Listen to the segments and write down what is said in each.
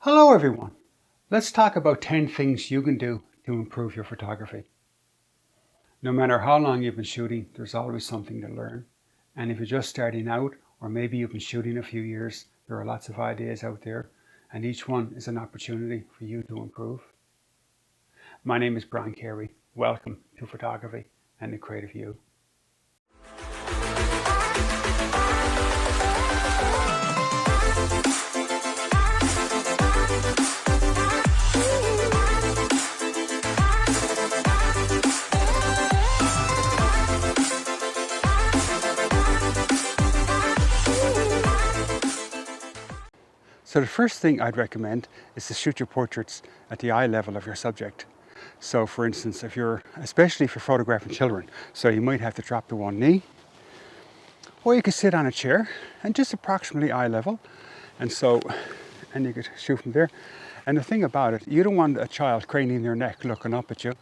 Hello everyone. Let's talk about 10 things you can do to improve your photography. No matter how long you've been shooting, there's always something to learn. And if you're just starting out, or maybe you've been shooting a few years, there are lots of ideas out there, and each one is an opportunity for you to improve. My name is Brian Carey. Welcome to Photography and the Creative You. So the first thing I'd recommend is to shoot your portraits at the eye level of your subject. So for instance, especially if you're photographing children, so you might have to drop to one knee, or you could sit on a chair and just approximately eye level. And you could shoot from there. And the thing about it, you don't want a child craning their neck looking up at you.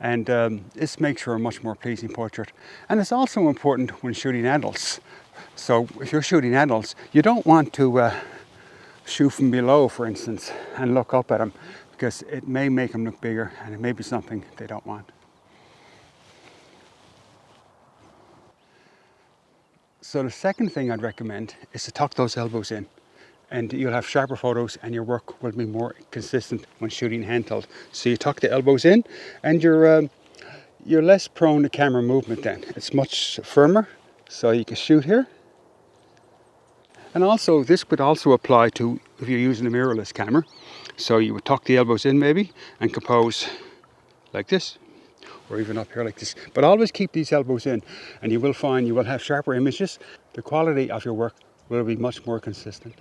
And this makes for a much more pleasing portrait. And it's also important when shooting adults. So if you're shooting adults, you don't want to shoot from below, for instance, and look up at them, because it may make them look bigger and it may be something they don't want. So the second thing I'd recommend is to tuck those elbows in, and you'll have sharper photos and your work will be more consistent when shooting handheld. So you tuck the elbows in and you're less prone to camera movement then. It's much firmer, so you can shoot here. And also, this would also apply to if you're using a mirrorless camera. So you would tuck the elbows in maybe and compose like this, or even up here like this. But always keep these elbows in, and you will find you will have sharper images. The quality of your work will be much more consistent.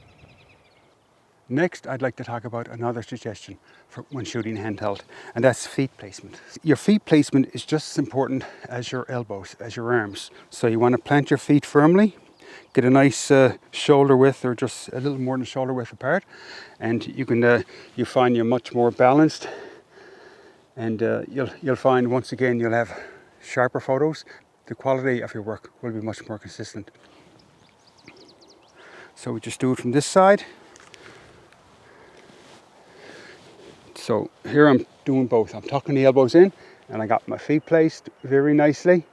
Next, I'd like to talk about another suggestion for when shooting handheld, and that's feet placement. Your feet placement is just as important as your elbows, as your arms. So you want to plant your feet firmly, get a nice shoulder width, or just a little more than shoulder width apart, and you find you're much more balanced, and you'll find once again you'll have sharper photos. The quality of your work will be much more consistent. So we just do it from this side. So here I'm doing both. I'm tucking the elbows in, and I got my feet placed very nicely,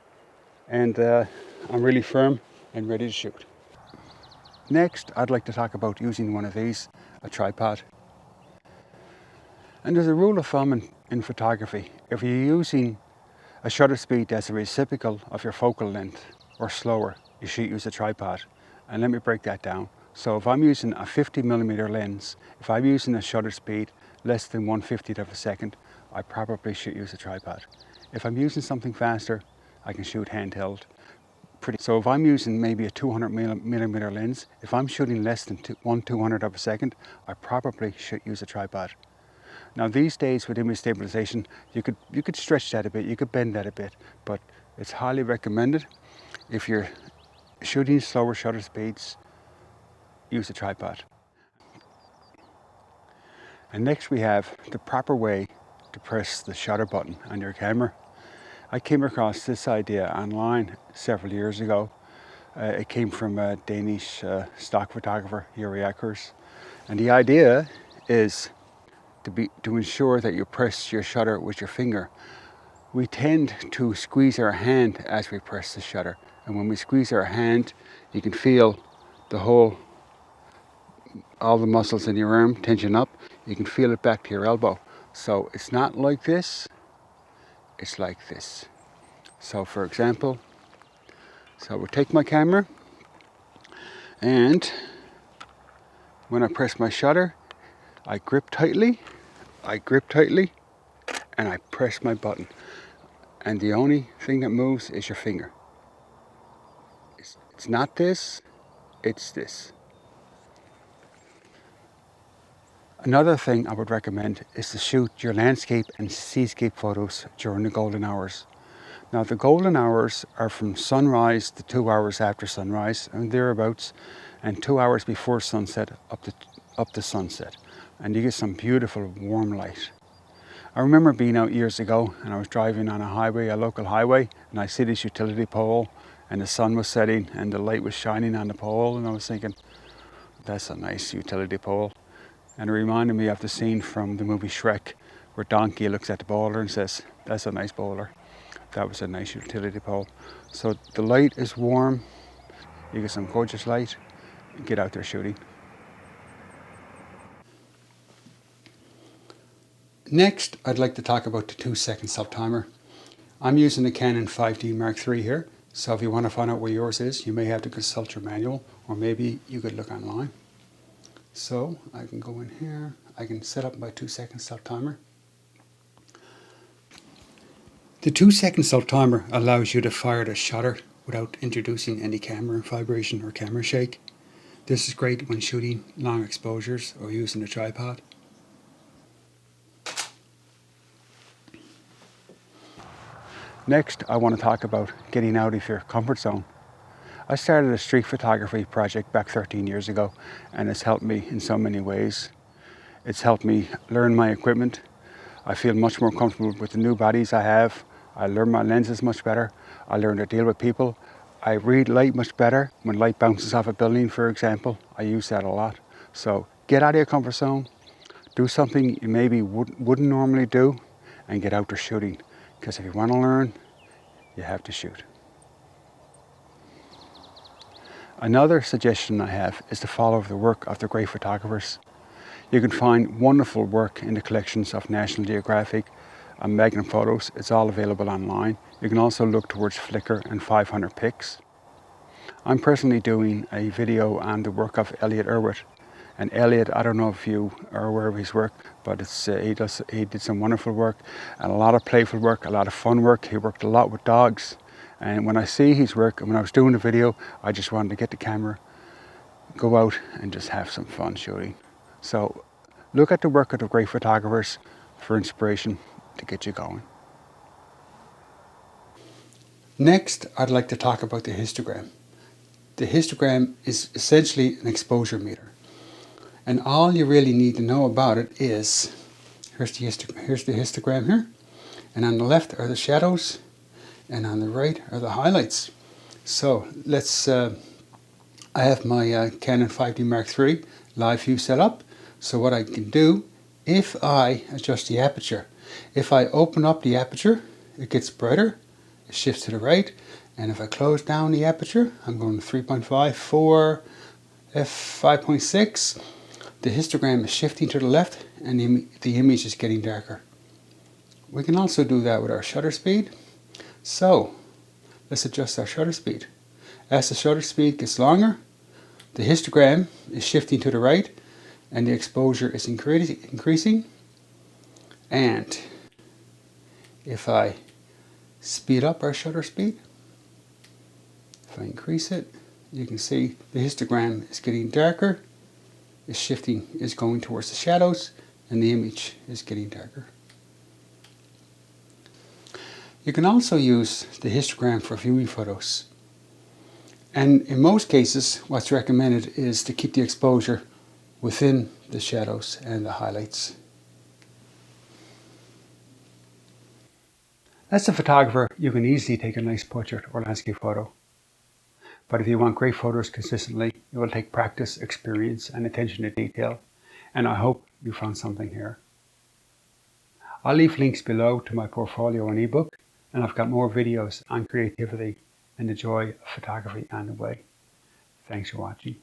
and I'm really firm and ready to shoot. Next, I'd like to talk about using one of these, a tripod. And there's a rule of thumb in photography. If you're using a shutter speed that's a reciprocal of your focal length or slower, you should use a tripod. And let me break that down. So if I'm using a 50mm lens, if I'm using a shutter speed less than 1/50th of a second, I probably should use a tripod. If I'm using something faster, I can shoot handheld. So if I'm using maybe a 200mm lens, if I'm shooting less than 1/200th of a second, I probably should use a tripod. Now these days with image stabilization, you could stretch that a bit, you could bend that a bit, but it's highly recommended. If you're shooting slower shutter speeds, use a tripod. And next we have the proper way to press the shutter button on your camera. I came across this idea online several years ago. It came from a Danish stock photographer, Your Histogram. And the idea is to ensure that you press your shutter with your finger. We tend to squeeze our hand as we press the shutter. And when we squeeze our hand, you can feel all the muscles in your arm tension up. You can feel it back to your elbow. So it's not like this, it's like this. So for example, I will take my camera, and when I press my shutter, I grip tightly, and I press my button. And the only thing that moves is your finger. It's not this, it's this. Another thing I would recommend is to shoot your landscape and seascape photos during the golden hours. Now the golden hours are from sunrise to 2 hours after sunrise and thereabouts, and 2 hours before sunset up to sunset. And you get some beautiful warm light. I remember being out years ago and I was driving on a local highway, and I see this utility pole and the sun was setting and the light was shining on the pole, and I was thinking, that's a nice utility pole. And it reminded me of the scene from the movie Shrek where Donkey looks at the boulder and says, "That's a nice boulder." That was a nice utility pole. So the light is warm, you get some gorgeous light, get out there shooting. Next, I'd like to talk about the 2-second self-timer. I'm using the Canon 5D Mark III here, so if you want to find out where yours is, you may have to consult your manual, or maybe you could look online. So I can go in here, I can set up my 2-second self-timer. The 2-second self-timer allows you to fire the shutter without introducing any camera vibration or camera shake. This is great when shooting long exposures or using a tripod. Next, I want to talk about getting out of your comfort zone. I started a street photography project back 13 years ago, and it's helped me in so many ways. It's helped me learn my equipment. I feel much more comfortable with the new bodies I have. I learn my lenses much better. I learn to deal with people. I read light much better. When light bounces off a building, for example, I use that a lot. So get out of your comfort zone, do something you maybe wouldn't normally do, and get out there shooting. Because if you want to learn, you have to shoot. Another suggestion I have is to follow the work of the great photographers. You can find wonderful work in the collections of National Geographic and Magnum Photos. It's all available online. You can also look towards Flickr and 500 Pics. I'm personally doing a video on the work of Elliot Erwitt. And Elliot, I don't know if you are aware of his work, but he did some wonderful work and a lot of playful work, a lot of fun work. He worked a lot with dogs. And when I see his work, and when I was doing the video, I just wanted to get the camera, go out and just have some fun shooting. So look at the work of the great photographers for inspiration to get you going. Next, I'd like to talk about the histogram. The histogram is essentially an exposure meter. And all you really need to know about it is, here's the histogram here, and on the left are the shadows, and on the right are the highlights. So let's, I have my Canon 5D Mark III live view set up. So what I can do, if I adjust the aperture, if I open up the aperture, it gets brighter, it shifts to the right, and if I close down the aperture, I'm going to 3.5, 4, f5.6, the histogram is shifting to the left and the image is getting darker. We can also do that with our shutter speed. So let's adjust our shutter speed. As the shutter speed gets longer, the histogram is shifting to the right and the exposure is increasing. And if I speed up our shutter speed, if I increase it, you can see the histogram is getting darker, is shifting, is going towards the shadows, and the image is getting darker. You can also use the histogram for viewing photos. And in most cases, what's recommended is to keep the exposure within the shadows and the highlights. As a photographer, you can easily take a nice portrait or landscape photo. But if you want great photos consistently, it will take practice, experience, and attention to detail. And I hope you found something here. I'll leave links below to my portfolio and ebook, and I've got more videos on creativity and the joy of photography on the way. Thanks for watching.